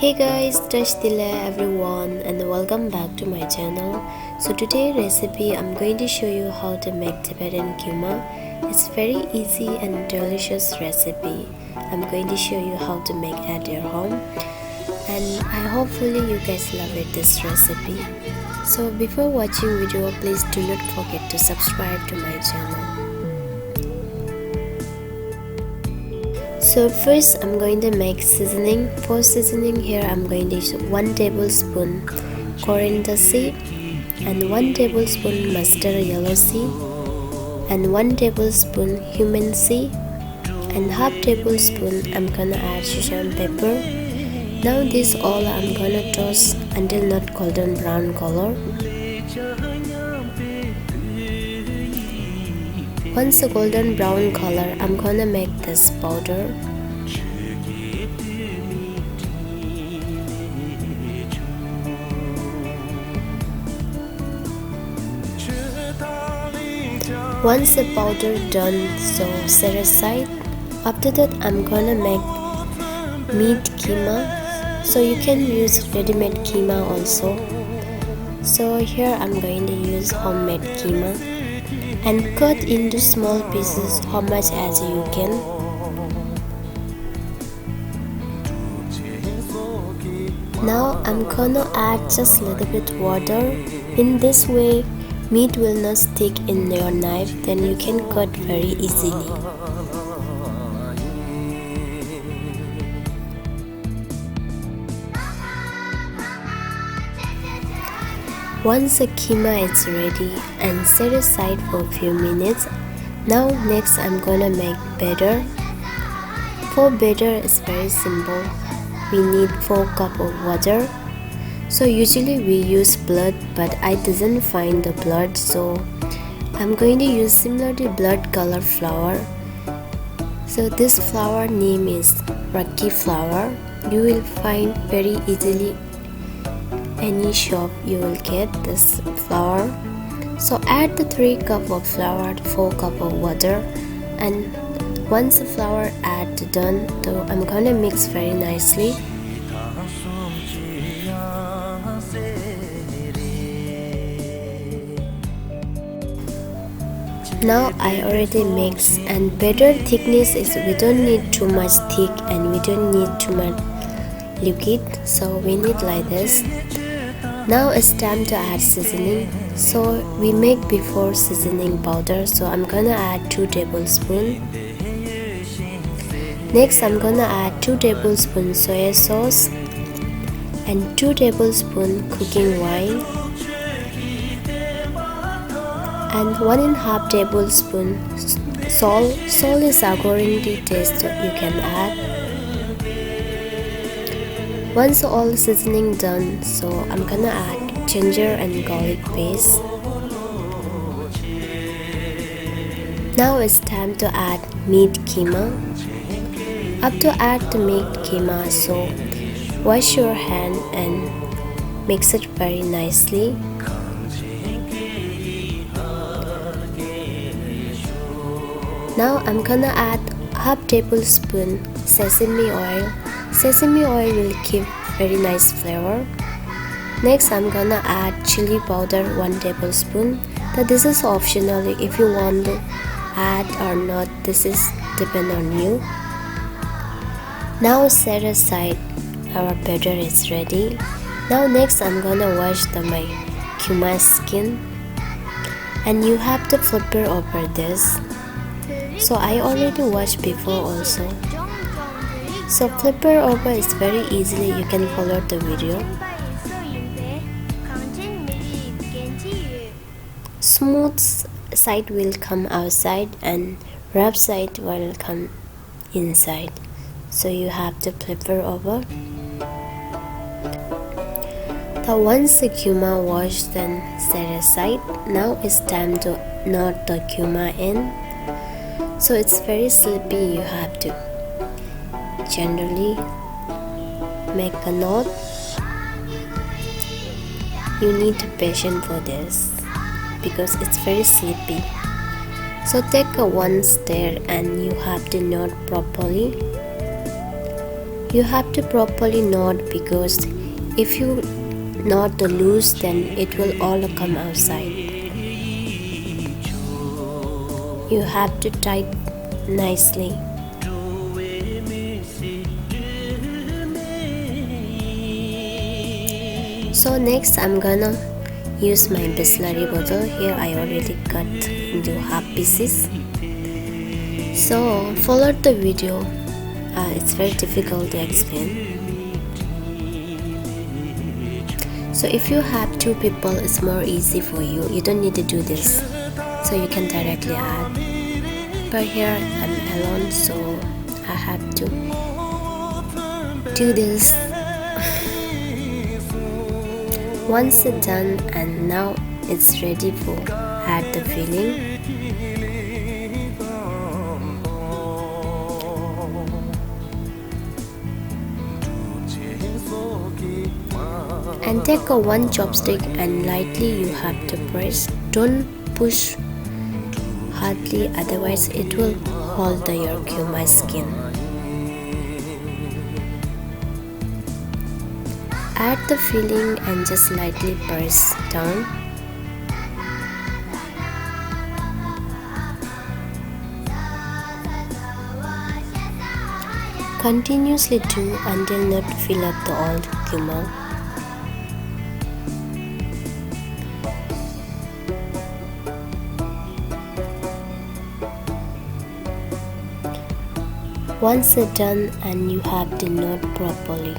Hey guys, Tashdila everyone and welcome back to my channel. So today recipe I'm going to show you how to make Tibetan ghuma. It's very easy and delicious recipe. I'm going to show you how to make at your home and I hopefully you guys love this recipe. So before watching video, please do not forget to subscribe to my channel. So first I'm going to make seasoning. For seasoning here I'm going to use 1 tablespoon coriander seed and 1 tablespoon mustard yellow seed and 1 tablespoon cumin seed and half tablespoon I'm gonna add Sichuan pepper. Now this all I'm gonna toast until not golden brown color. Once the golden brown color, I'm gonna make this powder. Once the powder done, so set aside. After that, I'm gonna make meat keema. So you can use ready-made keema also. So here I'm going to use homemade keema and cut into small pieces how much as you can. Now I'm gonna add just a little bit water. In this way meat will not stick in your knife, then you can cut very easily. Once the keema is ready and set aside for a few minutes. Now next I'm gonna make batter. For batter it's very simple. We need 4 cups of water. So usually we use blood, but I didn't find the blood, so I'm going to use similar to blood color flour. So this flour name is Ragi flour. You will find very easily any shop you will get this flour. So add the 3 cups of flour to 4 cups of water, and once the flour add done, so I'm gonna mix very nicely. Now I already mixed, and batter thickness is we don't need too much thick and we don't need too much liquid, so we need like this. Now it's time to add seasoning. So we make before seasoning powder, so I'm gonna add 2 tablespoons. Next I'm gonna add 2 tablespoons soy sauce and 2 tablespoons cooking wine and 1.5 tablespoon salt. Salt is according to taste you can add. Once all seasoning done, so I'm gonna add ginger and garlic paste. Now it's time to add meat keema. After add the meat keema, so wash your hand and mix it very nicely. Now I'm gonna add half tablespoon sesame oil. Sesame oil will give very nice flavor. Next I'm gonna add chilli powder 1 tablespoon. But this is optional if you want to add or not. This is depend on you. Now set aside. Our batter is ready. Now next I'm gonna wash my ghuma skin, and you have to flip it over this. So I already washed before also. So flipper over is very easily, you can follow the video. Smooth side will come outside and rough side will come inside. So you have to flipper over. Once the ghuma washed, then set aside. Now it's time to knot the ghuma in. So it's very slippery, you have to generally make a knot. You need patience for this because it's very slippery. So take a one step and you have to knot properly. You have to properly knot, because if you knot the loose, then it will all come outside. You have to tie nicely. So next I'm gonna use my Bisleri bottle. Here I already cut into half pieces. So follow the video. It's very difficult to explain. So if you have 2 people, it's more easy for you. You don't need to do this. So you can directly add. But here I'm alone, so I have to do this. Once it's done, and now it's ready for add the filling. And take a 1 chopstick and lightly you have to press. Don't push hardly, otherwise it will hold your ghuma skin. Add the filling and just lightly press down. Continuously do until not fill up the all ghuma. Once it's done, and you have to knot properly.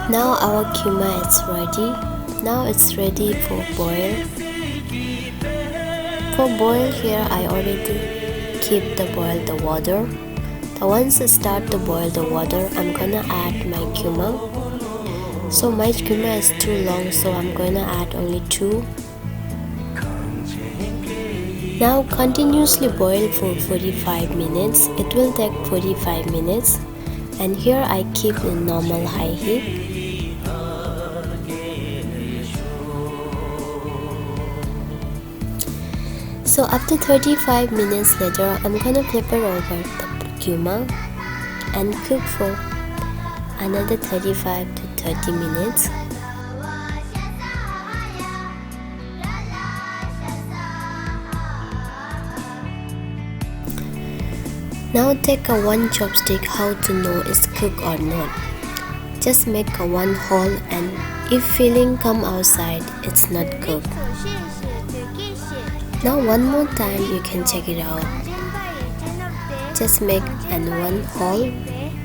Now our ghuma is ready. Now it's ready for boil. For boil, here I already keep the water. Once I start to boil the water, I'm gonna add my ghuma. So my ghuma is too long, so I'm gonna add only 2. Now continuously boil for 45 minutes. It will take 45 minutes. And here I keep in normal high heat. So after 35 minutes later, I'm gonna flip it over the ghuma and cook for another 35 to 30 minutes. Now take a 1 chopstick. How to know it's cooked or not? Just make a 1 hole, and if filling come outside, it's not cooked. Now one more time you can check it out. Just make an 1 hole.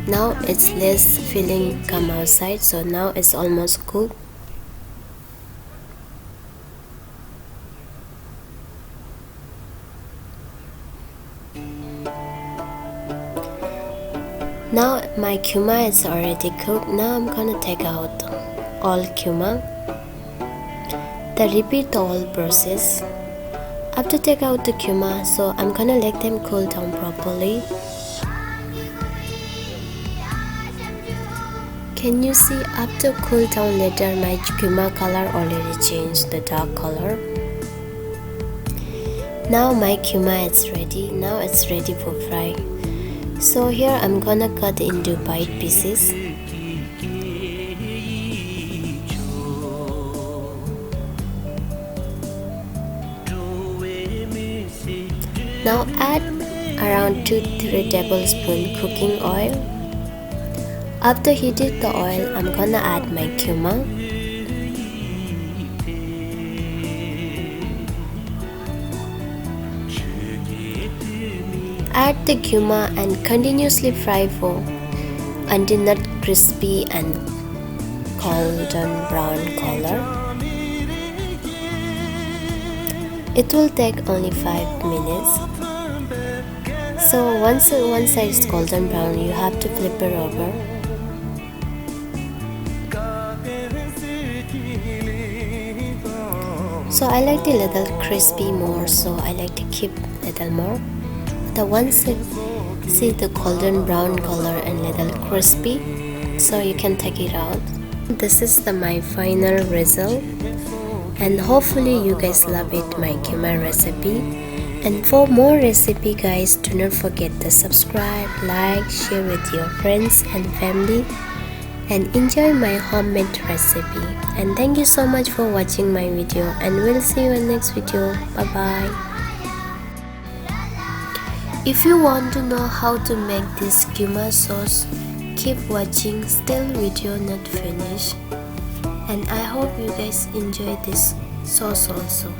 Now it's less filling come outside, so now it's almost cooked. Now my ghuma is already cooked. Now I'm gonna take out all ghuma. Then repeat the whole process. After take out the ghuma, so I'm gonna let them cool down properly. Can you see, after cool down later, my ghuma color already changed the dark color. Now my ghuma is ready. Now it's ready for fry. So here I'm gonna cut into bite pieces. Now add around 2-3 tablespoons cooking oil. After heating the oil, I'm gonna add my ghuma. Add the ghuma and continuously fry until not crispy and golden brown color. It will take only 5 minutes. So once one side is golden brown, you have to flip it over. So I like the little crispy more, so I like to keep little more. The once it see the golden brown color and little crispy, so you can take it out. This is my final result, and hopefully you guys love it, my keema recipe. And for more recipe guys, do not forget to subscribe, like, share with your friends and family, and enjoy my homemade recipe. And thank you so much for watching my video, and we'll see you in next video. Bye bye. If you want to know how to make this ghuma sauce, keep watching, still video not finished. And I hope you guys enjoy this sauce also.